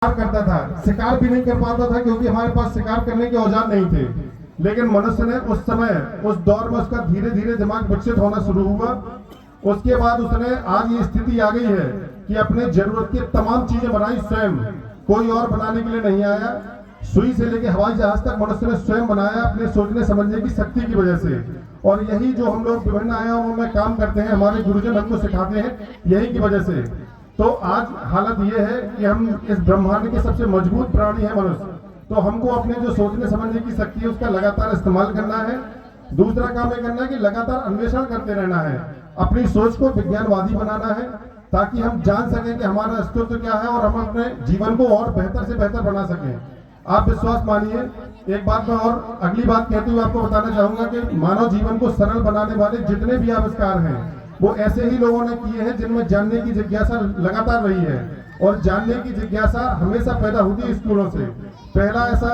शिकार करता था, शिकार भी नहीं कर पाता था क्योंकि हमारे पास शिकार करने के औजार नहीं थे। लेकिन मनुष्य ने उस समय, उस दौर में उसका धीरे धीरे दिमाग विकसित होना शुरू हुआ। उसके बाद उसने आज ये स्थिति आ गई है कि अपने जरूरत की तमाम चीजें बनाई स्वयं, कोई और बनाने के लिए नहीं आया। सुई से लेकर हवाई जहाज तक मनुष्य ने स्वयं बनाया अपने सोचने समझने की शक्ति की वजह से। और यही जो हम लोग विभिन्न आयामों में काम करते हैं, हमारे गुरुजन हमको सिखाते हैं, यही की वजह से। तो आज हालत ये है कि हम इस ब्रह्मांड के सबसे मजबूत प्राणी है मनुष्य, तो हमको अपने जो सोचने समझने की शक्ति है उसका लगातार इस्तेमाल करना है। दूसरा काम ये करना है कि लगातार अन्वेषण करते रहना है, अपनी सोच को विज्ञानवादी बनाना है, ताकि हम जान सकें कि हमारा अस्तित्व क्या है और हम अपने जीवन को और बेहतर से बेहतर बना सकें। आप विश्वास मानिए, एक बात मैं और अगली बात कहते हुए आपको बताना चाहूंगा कि मानव जीवन को सरल बनाने वाले जितने भी आविष्कार हैं वो ऐसे ही लोगों ने किए हैं जिनमें जानने की जिज्ञासा लगातार रही है। और जानने की जिज्ञासा हमेशा पैदा होती है स्कूलों से। पहला ऐसा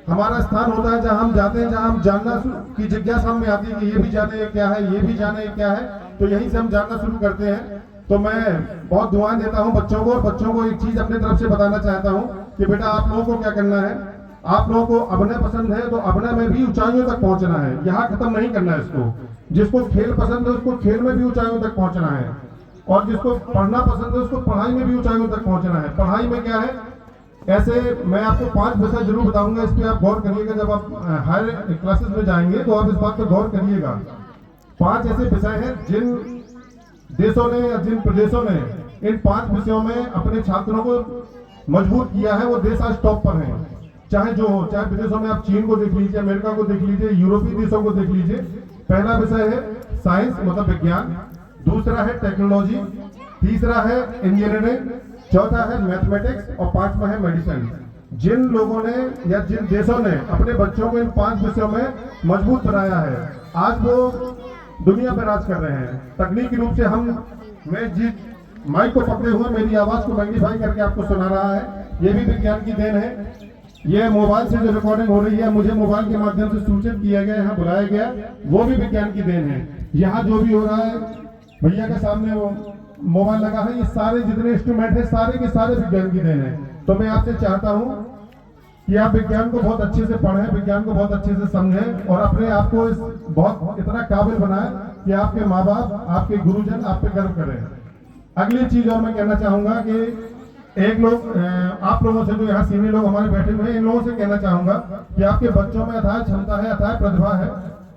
हमारा स्थान होता है जहां हम जाते हैं, जहां हम जानना की जिज्ञासा हमें आती है कि ये भी जाने क्या है, ये भी जाने क्या है, तो यहीं से हम जानना शुरू करते हैं। तो मैं बहुत दुआएं देता हूं बच्चों को, और बच्चों को एक चीज अपनी तरफ से बताना चाहता हूं कि बेटा आप लोगों को क्या करना है, आप लोगों को अभिनय पसंद है तो अभिनय में भी ऊंचाइयों तक पहुंचना है, यहाँ खत्म नहीं करना है इसको। जिसको खेल पसंद है उसको खेल में भी ऊंचाइयों तक पहुंचना है, और जिसको पढ़ना पसंद है उसको पढ़ाई में भी ऊंचाइयों तक पहुंचना है। पढ़ाई में क्या है, ऐसे मैं आपको 5 विषय जरूर बताऊंगा, इस पे आप गौर करिएगा। जब आप हायर क्लासेस में जाएंगे तो आप इस बात पर गौर करिएगा। 5 ऐसे विषय हैं जिन देशों ने या जिन प्रदेशों ने इन 5 विषयों में अपने छात्रों को मजबूत किया है, वो देश आज टॉप पर है। चाहे जो हो, चाहे विदेशों में आप चीन को देख लीजिए, अमेरिका को देख लीजिए, यूरोपीय देशों को देख लीजिए। पहला विषय है साइंस मतलब विज्ञान, दूसरा है टेक्नोलॉजी, तीसरा है इंजीनियरिंग, चौथा है मैथमेटिक्स और 5वां है मेडिसिन। जिन लोगों ने या जिन देशों ने अपने बच्चों को इन 5 विषयों में मजबूत बनाया है, आज वो दुनिया पर राज कर रहे हैं। तकनीकी रूप से मैं जिस माइक को पकड़े हुए मेरी आवाज को मैग्नीफाई करके आपको सुना रहा है, ये भी विज्ञान की देन है। ये मोबाइल से जो रिकॉर्डिंग हो रही है, मुझे मोबाइल के माध्यम से सूचित किया गया, यहाँ बुलाया गया, वो भी विज्ञान की देन है। यहाँ जो भी हो रहा है, भैया के सामने वो मोबाइल लगा है, ये सारे जितने इंस्ट्रूमेंट है सारे के सारे विज्ञान की देन है। तो मैं आपसे चाहता हूँ कि आप विज्ञान को बहुत अच्छे से पढ़ें, विज्ञान को बहुत अच्छे से समझें, और अपने आप को बहुत इतना काबिल बनाएं कि आपके माँ बाप, आपके गुरुजन आप पे गर्व करें। अगली चीज और मैं कहना चाहूंगा कि एक लोग आप लोगों से जो यहाँ सीनियर लोग हमारे बैठे हुए हैं, इन लोगों से कहना चाहूंगा कि आपके बच्चों में अथाह क्षमता है, अथाह प्रतिभा है।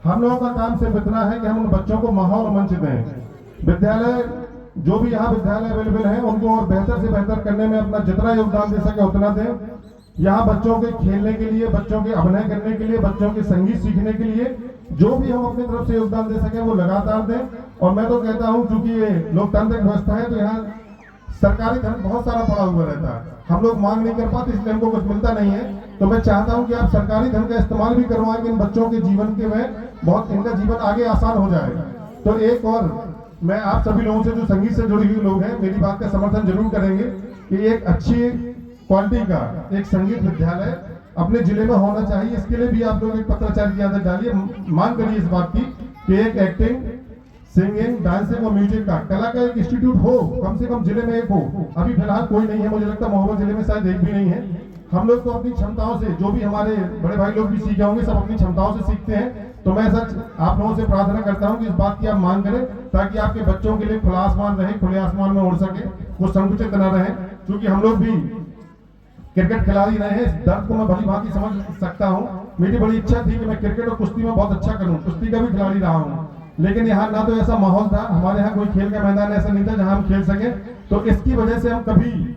हम लोगों का काम सिर्फ इतना है कि हम उन बच्चों को माहौल और मंच दें। विद्यालय जो भी यहाँ विद्यालय अवेलेबल है उनको और बेहतर से बेहतर करने में अपना जितना योगदान दे सके उतना दें। यहाँ बच्चों के खेलने के लिए, बच्चों के अभिनय करने के लिए, बच्चों के संगीत सीखने के लिए जो भी हम अपनी तरफ से योगदान दे सके वो लगातार दें। और मैं तो कहता हूँ क्योंकि ये लोकतांत्रिक व्यवस्था है तो यहाँ सरकारी धन बहुत सारा पड़ा हुआ रहता है, हम लोग मांग नहीं कर पाते, इसलिए हमको कुछ मिलता नहीं है। तो मैं चाहता हूं कि आप सरकारी धन का इस्तेमाल भी करवाएं कि इन बच्चों के जीवन के में बहुत इनका जीवन आगे आसान हो जाए। तो एक और मैं आप सभी लोगों से जो संगीत से जुड़ी हुई लोग हैं, मेरी बात का समर्थन जरूर करेंगे कि एक अच्छी क्वालिटी का एक संगीत विद्यालय अपने जिले में होना चाहिए। इसके लिए भी आप लोग एक पत्राचार की आदत डालिए, मांग करिए इस बात की कि एक एक्टिंग, सिंगिंग, डांसिंग और म्यूजिक का कला का एक इंस्टीट्यूट हो, कम से कम जिले में एक हो। अभी फिलहाल कोई नहीं है, मुझे लगता है मोहब्बत जिले में शायद एक भी नहीं है। हम लोग तो अपनी क्षमताओं से, जो भी हमारे बड़े भाई लोग भी सीखे होंगे, सब अपनी क्षमताओं से सीखते हैं। तो मैं सच आप लोगों से प्रार्थना करता हूं कि इस बात की आप मांग करें ताकि आपके बच्चों के लिए खुला आसमान रहे, खुले आसमान में उड़ सके, वो संकुचित न रहे। क्योंकि हम लोग भी क्रिकेट खिलाड़ी रहे हैं, इस दर्द को मैं भली भांति समझ सकता हूँ। मेरी बड़ी इच्छा थी कि मैं क्रिकेट और कुश्ती में बहुत अच्छा करूँ, कुश्ती का भी खिलाड़ी रहा हूँ, लेकिन यहाँ ना तो ऐसा माहौल था, हमारे यहाँ कोई खेल का मैदान ऐसा नहीं था जहाँ हम खेल सके। तो इसकी वजह से हम कभी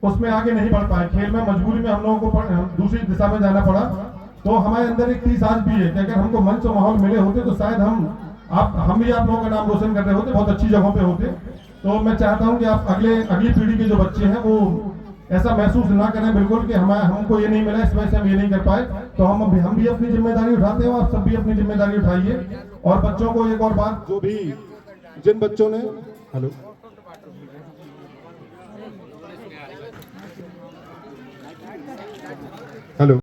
उसमें आगे नहीं बढ़ पाए। खेल में मजबूरी में हम लोगों को दूसरी दिशा में जाना पड़ा। तो हमारे अंदर एक चीज आज भी है कि अगर हमको मंच और माहौल मिले होते तो शायद हम भी आप लोगों का नाम रोशन कर रहे होते, बहुत अच्छी जगहों पे होते। तो मैं चाहता हूँ कि आप अगली पीढ़ी के जो बच्चे हैं वो ऐसा महसूस ना करें बिल्कुल कि हमको ये नहीं मिला, इस वजह से हम ये नहीं कर पाए। तो हम भी अपनी जिम्मेदारी उठाते हैं, आप सब भी अपनी जिम्मेदारी उठाइए। और बच्चों को एक और बात, जो भी जिन बच्चों ने हेलो